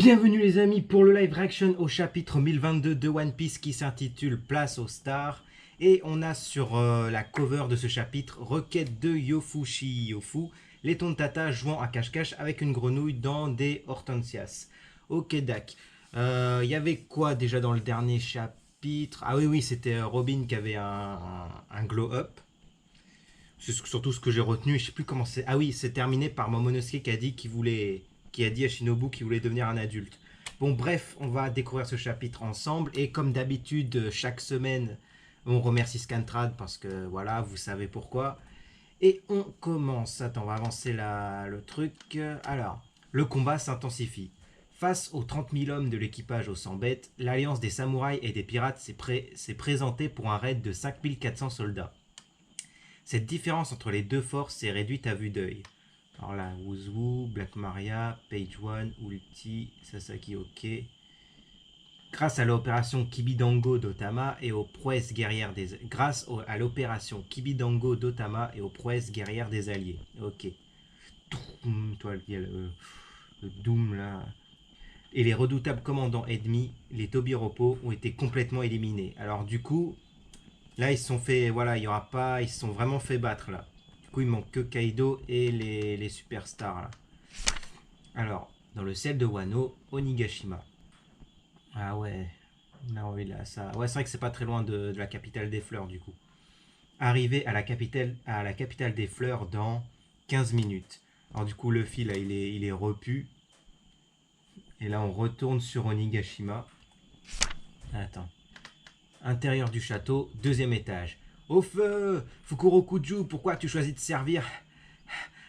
Bienvenue les amis pour le live reaction au chapitre 1022 de One Piece qui s'intitule Place aux stars. Et on a sur la cover de ce chapitre requête de Yofushi Yofu, les Tontata jouant à cache-cache avec une grenouille dans des hortensias. Ok Dak. Il y avait quoi déjà dans le dernier chapitre? Ah oui, c'était Robin qui avait un glow-up. C'est surtout ce que j'ai retenu, je sais plus comment c'est. Ah oui, c'est terminé par Momonosuke qui a dit qui a dit à Shinobu qu'il voulait devenir un adulte. Bon bref, on va découvrir ce chapitre ensemble et comme d'habitude, chaque semaine, on remercie Scantrad parce que voilà, vous savez pourquoi. Et on commence. Attends, on va avancer le truc. Alors, le combat s'intensifie. Face aux 30 000 hommes de l'équipage aux 100 bêtes, l'alliance des samouraïs et des pirates s'est présentée pour un raid de 5400 soldats. Cette différence entre les deux forces est réduite à vue d'œil. Alors là, Wuzu, Black Maria, Page One, Ulti, Sasaki Ok. Grâce à l'opération Kibidango d'Otama et aux prouesses guerrières des alliés. Ok. Toi, le Doom là. Et les redoutables commandants ennemis, les Tobiropo, ont été complètement éliminés. Alors du coup, là ils se sont fait, voilà, il y aura pas, ils se sont vraiment fait battre là. Du coup il manque que Kaido et les superstars là. Alors, dans le ciel de Wano, Onigashima. Ah ouais, non oui là ça, ouais c'est vrai que c'est pas très loin de la capitale des fleurs du coup. Arrivé à la capitale des fleurs dans 15 minutes. Alors du coup Luffy là il est repu. Et là on retourne sur Onigashima. Attends. Intérieur du château, deuxième étage. Au feu, Fukurokuju, pourquoi tu choisis de servir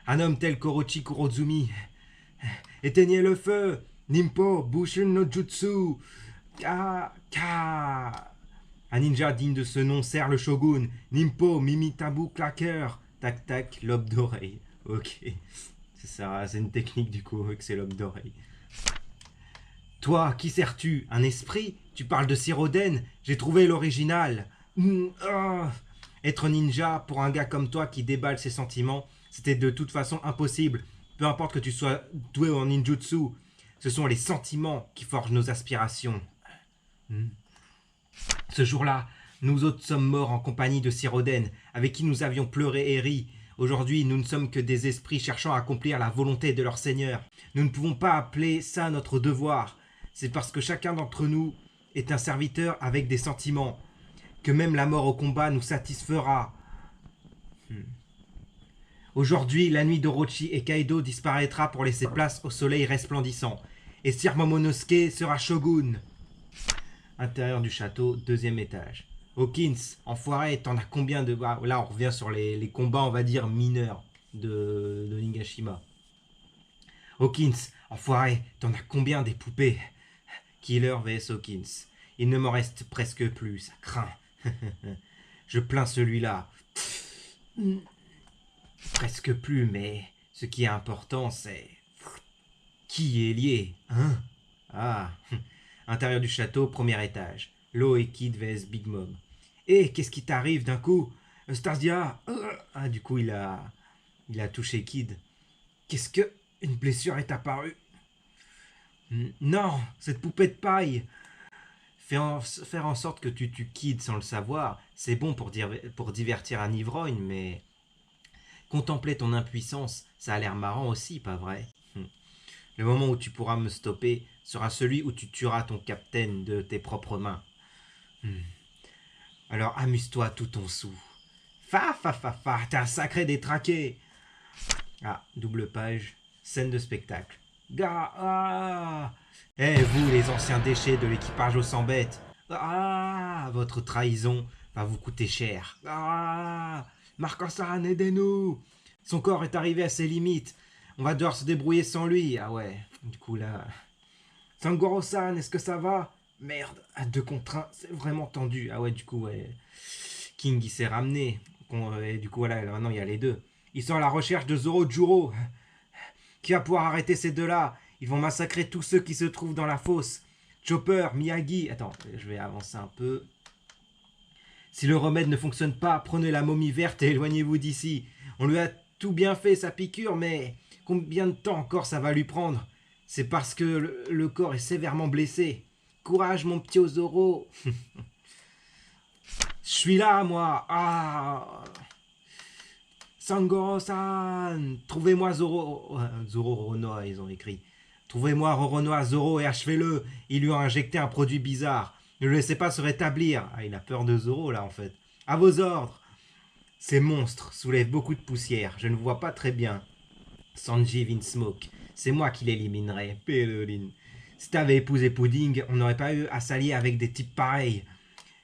un homme tel qu'Orochi Kurozumi? Éteignez le feu, Nimpo, Bushin no Jutsu, un ninja digne de ce nom sert le shogun. Nimpo, Mimitabu Clacker, tac tac, lobe d'oreille. Ok, c'est ça, c'est une technique du coup, que c'est lobe d'oreille. Toi, qui sers-tu? Un esprit? Tu parles de Siroden? J'ai trouvé l'original. Être ninja, pour un gars comme toi qui déballe ses sentiments, c'était de toute façon impossible. Peu importe que tu sois doué en ninjutsu, ce sont les sentiments qui forgent nos aspirations. Ce jour-là, nous autres sommes morts en compagnie de Siroden, avec qui nous avions pleuré et ri. Aujourd'hui, nous ne sommes que des esprits cherchant à accomplir la volonté de leur Seigneur. Nous ne pouvons pas appeler ça notre devoir. C'est parce que chacun d'entre nous est un serviteur avec des sentiments, que même la mort au combat nous satisfera. Aujourd'hui, la nuit d'Orochi et Kaido disparaîtra pour laisser place au soleil resplendissant. Et Sir Momonosuke sera shogun. Intérieur du château, deuxième étage. Hawkins, enfoiré, t'en as combien de... Là, on revient sur les combats, on va dire, mineurs de Nigashima. Hawkins, enfoiré, t'en as combien des poupées? Killer vs Hawkins. Il ne m'en reste presque plus, ça craint. Je plains celui-là. Presque plus, mais ce qui est important, c'est... Qui est lié, hein? Ah, intérieur du château, premier étage. Law et Kid vs Big Mom. Et qu'est-ce qui t'arrive d'un coup? Starzia. Ah, du coup, il a touché Kid. Qu'est-ce que... Une blessure est apparue? Non, cette poupée de paille. Faire en sorte que tu tues Kid sans le savoir, c'est bon pour divertir un ivrogne, mais... Contempler ton impuissance, ça a l'air marrant aussi, pas vrai? Le moment où tu pourras me stopper sera celui où tu tueras ton capitaine de tes propres mains. Alors amuse-toi tout ton sou. Fa, t'es un sacré détraqué. Ah, double page, scène de spectacle. Vous, les anciens déchets de l'équipage aux 100 bêtes. Votre trahison va vous coûter cher. Marco-san, aidez-nous. Son corps est arrivé à ses limites. On va devoir se débrouiller sans lui. Ah ouais, du coup là... Sangoro-san, est-ce que ça va? Merde, à 2 contre 1, c'est vraiment tendu. Ah ouais, du coup, ouais. King, il s'est ramené. Et du coup, voilà, maintenant, il y a les deux. Ils sont à la recherche de Zoro-Juro. Qui va pouvoir arrêter ces deux-là? Ils vont massacrer tous ceux qui se trouvent dans la fosse. Chopper, Miyagi... Attends, je vais avancer un peu. Si le remède ne fonctionne pas, prenez la momie verte et éloignez-vous d'ici. On lui a tout bien fait, sa piqûre, mais combien de temps encore ça va lui prendre? C'est parce que le corps est sévèrement blessé. Courage, mon petit Zoro. Je suis là, moi. Ah. Sangoro-san. Trouvez-moi Zoro. Zoro Roronoa, ils ont écrit. Trouvez-moi Roronoa Zoro et achevez-le. Ils lui ont injecté un produit bizarre. Ne le laissez pas se rétablir. Ah, il a peur de Zoro, là, en fait. À vos ordres. Ces monstres soulèvent beaucoup de poussière. Je ne vois pas très bien. Sanji Vinsmoke. C'est moi qui l'éliminerai. Péloline. Si t'avais épousé Pudding, on n'aurait pas eu à s'allier avec des types pareils.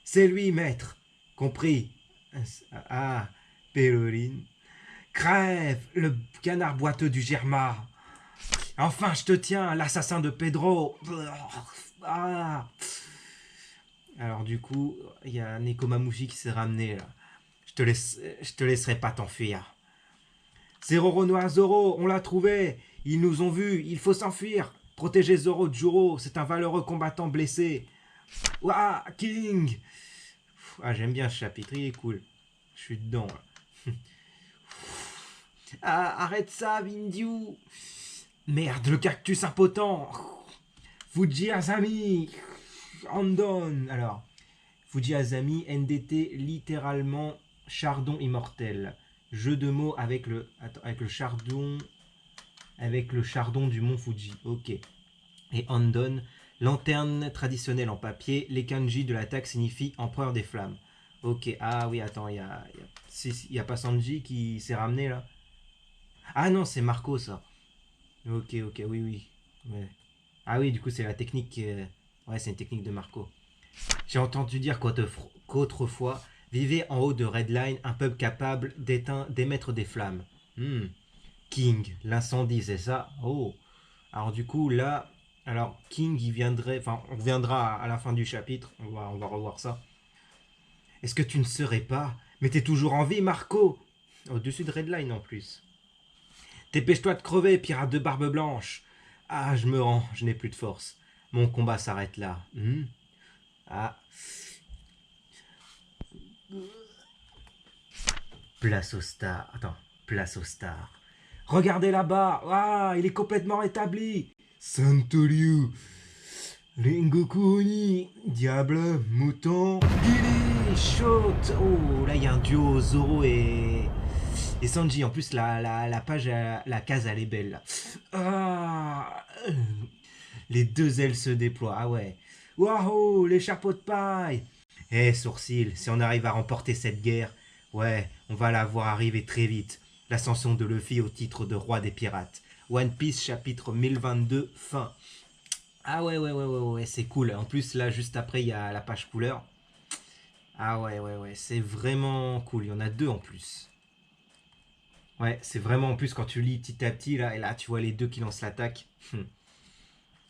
C'est lui, maître. Compris. Ah, Péloline. Crève, le canard boiteux du Germa. Enfin, je te tiens, l'assassin de Pedro. Ah. Alors du coup, il y a Nekomamushi qui s'est ramené là. Je te laisserai pas t'enfuir. C'est Roronoa Zoro, on l'a trouvé. Ils nous ont vus, il faut s'enfuir. Protégez Zoro Juro, c'est un valeureux combattant blessé. Ouah, King. Ah, j'aime bien ce chapitre, il est cool. Je suis dedans là. Ah, arrête ça, Vindiou. Merde, le cactus impotent. Fuji Azami. Andon. Alors, Fuji Azami, NDT, littéralement chardon immortel. Jeu de mots avec le chardon du mont Fuji. Ok. Et Andon, lanterne traditionnelle en papier. Les kanji de l'attaque signifient empereur des flammes. Ok. Ah oui, attends, il y a pas Sanji qui s'est ramené là. Ah non, c'est Marco ça. Ok, oui, oui. Ouais. Ah oui, du coup, c'est la technique. Ouais, c'est une technique de Marco. J'ai entendu dire qu'autrefois vivait en haut de Redline un peuple capable d'émettre des flammes. King, l'incendie, c'est ça? Oh. Alors, du coup, là. Alors, King, il viendrait. Enfin, on reviendra à la fin du chapitre. On va revoir ça. Est-ce que tu ne serais pas? Mais t'es toujours en vie, Marco! Au-dessus de Redline en plus. Dépêche-toi de crever, pirate de barbe blanche. Ah, je me rends, je n'ai plus de force. Mon combat s'arrête là. Ah. Place au star. Attends, place au star. Regardez là-bas. Ah, il est complètement rétabli. Santoryu. Rengoku Oni. Diable, mouton. Gilly, shoot. Oh, là, il y a un duo Zoro et Sanji. En plus, la page, la case, elle est belle. Là. Ah, les deux ailes se déploient. Ah ouais. Waouh, les chapeaux de paille. Eh, sourcil, si on arrive à remporter cette guerre, ouais, on va la voir arriver très vite. L'ascension de Luffy au titre de roi des pirates. One Piece chapitre 1022, fin. Ah ouais, c'est cool. En plus, là, juste après, il y a la page couleur. Ah ouais, c'est vraiment cool. Il y en a deux en plus. Ouais, c'est vraiment en plus quand tu lis petit à petit, là, et là, tu vois les deux qui lancent l'attaque.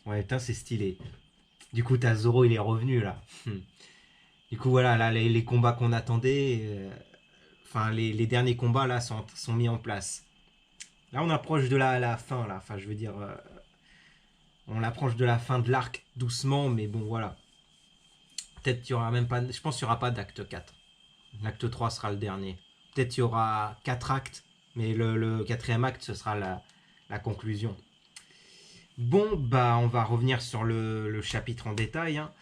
Ouais, putain, c'est stylé. Du coup, t'as Zoro, il est revenu, là. Du coup, voilà, là, les combats qu'on attendait, enfin, les derniers combats, là, sont mis en place. Là, on approche de la fin, là. Enfin, je veux dire, on approche de la fin de l'arc doucement, mais bon, voilà. Peut-être qu'il y aura même pas... Je pense qu'il n'y aura pas d'acte 4. L'acte 3 sera le dernier. Peut-être qu'il y aura 4 actes, mais le quatrième acte, ce sera la conclusion. Bon, bah, on va revenir sur le chapitre en détail, hein.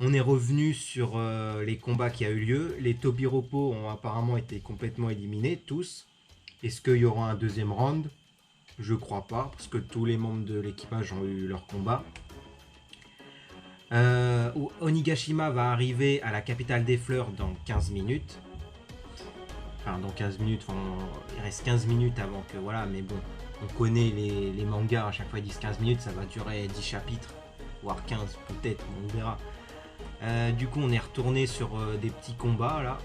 On est revenu sur les combats qui a eu lieu. Les Tobiropo ont apparemment été complètement éliminés, tous. Est-ce qu'il y aura un deuxième round? Je crois pas, parce que tous les membres de l'équipage ont eu leur combat. Onigashima va arriver à la capitale des fleurs dans 15 minutes. Enfin, dans 15 minutes, il reste 15 minutes avant que... Voilà, mais bon, on connaît les mangas, à chaque fois ils disent 15 minutes, ça va durer 10 chapitres, voire 15 peut-être, on verra. Du coup, on est retourné sur des petits combats là.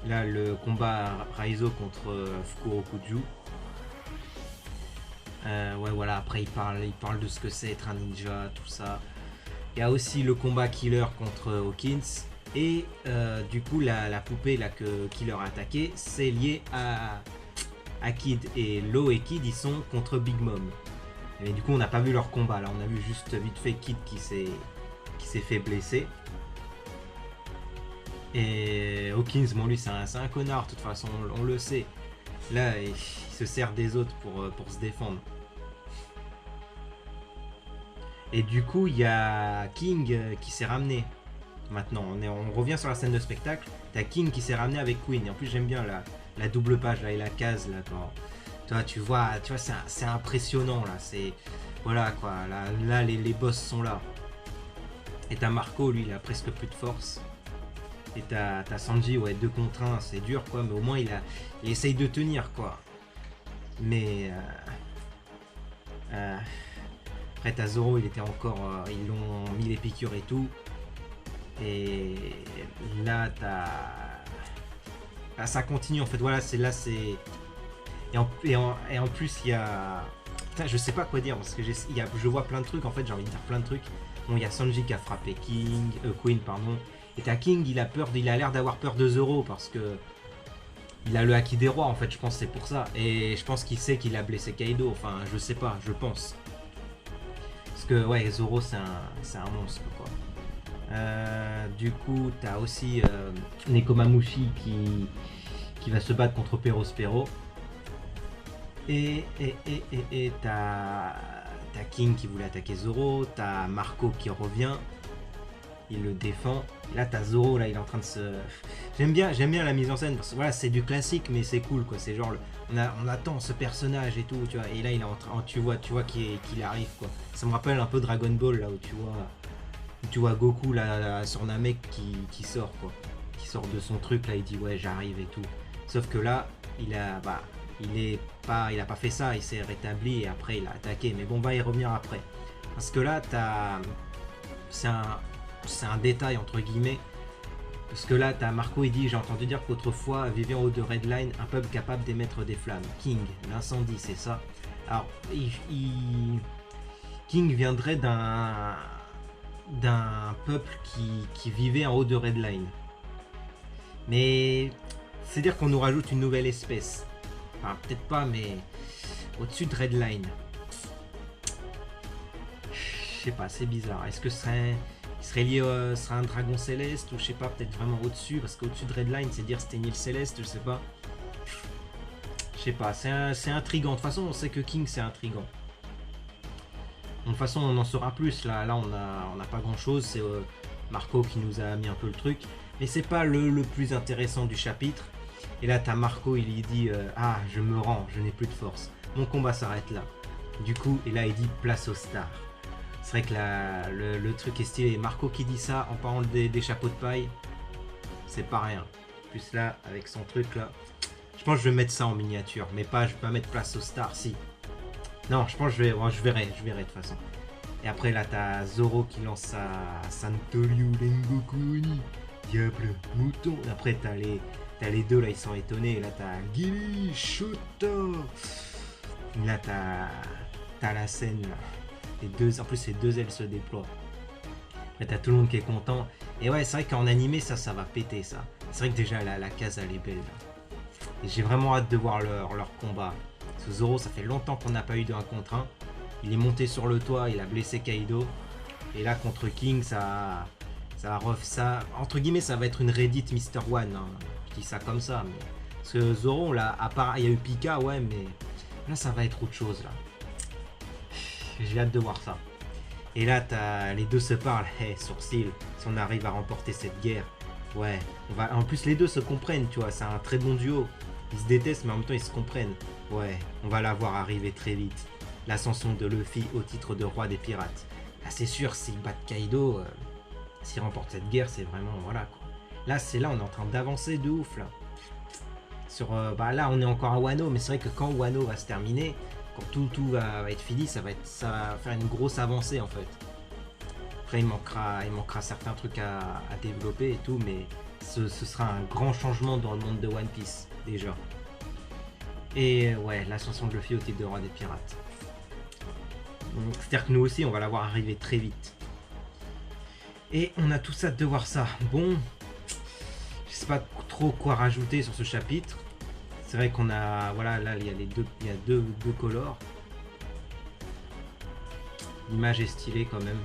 Là, le combat Raizo contre Fukurokuju. Ouais, voilà. Après, il parle de ce que c'est être un ninja, tout ça. Il y a aussi le combat Killer contre Hawkins. Et du coup, la poupée là que Killer a attaqué, c'est lié à Kid. Et Law et Kid, ils sont contre Big Mom. Mais du coup, on n'a pas vu leur combat là. On a vu juste vite fait Kid qui s'est fait blesser. Et Hawkins, bon lui c'est un connard, de toute façon on le sait. Là il se sert des autres pour se défendre. Et du coup, il y a King qui s'est ramené. Maintenant, on revient sur la scène de spectacle. T'as King qui s'est ramené avec Queen. Et en plus, j'aime bien la double page là et la case là quand. Tu vois, c'est impressionnant là. C'est voilà quoi. Là les boss sont là. Et t'as Marco, lui, il a presque plus de force. Et t'as Sanji, ouais, 2 contre 1, c'est dur quoi, mais au moins il essaye de tenir quoi. Mais après t'as Zoro, il était encore, ils l'ont mis les piqûres et tout. Et là là, ça continue en fait. Voilà, c'est et en plus il y a, putain, je sais pas quoi dire parce que je vois plein de trucs en fait. J'ai envie de dire plein de trucs. Bon, il y a Sanji qui a frappé Queen pardon. Et t'as King, il a l'air d'avoir peur de Zoro parce que il a le haki des rois en fait, je pense que c'est pour ça. Et je pense qu'il sait qu'il a blessé Kaido, enfin je sais pas, je pense. Parce que ouais, Zoro c'est un monstre quoi. Du coup, t'as aussi Nekomamushi qui va se battre contre Perospero. Et t'as King qui voulait attaquer Zoro, t'as Marco qui revient, il le défend. Et là t'as Zoro, là il est en train de se... J'aime bien la mise en scène parce que voilà, c'est du classique mais c'est cool quoi, c'est genre on attend ce personnage et tout, tu vois. Et là il est en train, tu vois qu'il arrive quoi. Ça me rappelle un peu Dragon Ball là où tu vois Goku là sur Namek qui sort quoi, qui sort de son truc là, il dit ouais j'arrive et tout. Sauf que là il a pas fait ça, il s'est rétabli et après il a attaqué. Mais bon, on va y revenir après. Parce que là, c'est un détail entre guillemets. Parce que là, t'as Marco, il dit, j'ai entendu dire qu'autrefois vivait en haut de Redline un peuple capable d'émettre des flammes. King, l'incendie, c'est ça. Alors, King viendrait d'un peuple qui vivait en haut de Redline. Mais c'est-à-dire qu'on nous rajoute une nouvelle espèce. Enfin, peut-être pas, mais au-dessus de Redline. Je sais pas, c'est bizarre. Est-ce que il serait lié serait un dragon céleste ou je sais pas, peut-être vraiment au-dessus, parce qu'au-dessus de Redline, c'est dire c'était une île céleste, je sais pas. Je sais pas, c'est intriguant. De toute façon, on sait que King c'est intriguant. De toute façon, on en saura plus. Là on a pas grand-chose. C'est Marco qui nous a mis un peu le truc. Mais c'est pas le plus intéressant du chapitre. Et là, t'as Marco, il lui dit ah, je me rends, je n'ai plus de force. Mon combat s'arrête là. Du coup, et là, il dit place aux stars. C'est vrai que le truc est stylé. Marco qui dit ça en parlant des chapeaux de paille, c'est pas rien. Plus là, avec son truc là. Je pense que je vais mettre ça en miniature. Mais pas, je vais pas mettre place aux stars, si. Non, je pense que je verrai de toute façon. Et après, là, t'as Zoro qui lance sa Santoryu Rengoku Oni. Diable, mouton. Et après, t'as les deux là, ils sont étonnés. Et là, t'as Giri, Shota. Là, t'as la scène là. En plus, les deux ailes se déploient. Après, t'as tout le monde qui est content. Et ouais, c'est vrai qu'en animé, ça va péter ça. C'est vrai que déjà, la case, elle est belle là. Et j'ai vraiment hâte de voir leur combat. Parce que Zoro, ça fait longtemps qu'on n'a pas eu de 1 contre 1. Il est monté sur le toit, il a blessé Kaido. Et là, contre King, ça entre guillemets, ça va être une Reddit Mr. One. Hein. Je dis ça comme ça. Mais... Parce que Zoro, là, à part, il y a eu Pika, ouais, mais là, ça va être autre chose, là. J'ai hâte de voir ça. Et là, les deux se parlent. Hey, sourcil, si on arrive à remporter cette guerre, ouais, en plus, les deux se comprennent, tu vois. C'est un très bon duo. Ils se détestent, mais en même temps, ils se comprennent. Ouais, on va la voir arriver très vite. L'ascension de Luffy au titre de roi des pirates. Là, c'est sûr, s'ils battent Kaido, s'ils remportent cette guerre, c'est vraiment, voilà, quoi. Là, on est en train d'avancer de ouf, là. Là, on est encore à Wano, mais c'est vrai que quand Wano va se terminer, quand tout va être fini, ça va faire une grosse avancée, en fait. Après, il manquera certains trucs à développer et tout, mais ce sera un grand changement dans le monde de One Piece, déjà. Et ouais, l'ascension de Luffy au titre de roi des pirates. C'est-à-dire que nous aussi, on va la voir arriver très vite. Et on a tout ça de voir ça. Bon, je sais pas trop quoi rajouter sur ce chapitre. C'est vrai qu'on a, voilà, là il y a deux colors. L'image est stylée quand même.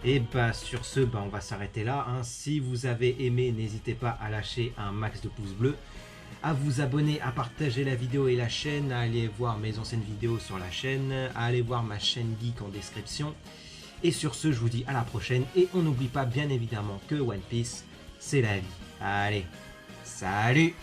Et bah sur ce, bah on va s'arrêter là. Hein. Si vous avez aimé, n'hésitez pas à lâcher un max de pouces bleus. à vous abonner, à partager la vidéo et la chaîne, à aller voir mes anciennes vidéos sur la chaîne, à aller voir ma chaîne geek en description. Et sur ce, je vous dis à la prochaine et on n'oublie pas bien évidemment que One Piece, c'est la vie. Allez, salut!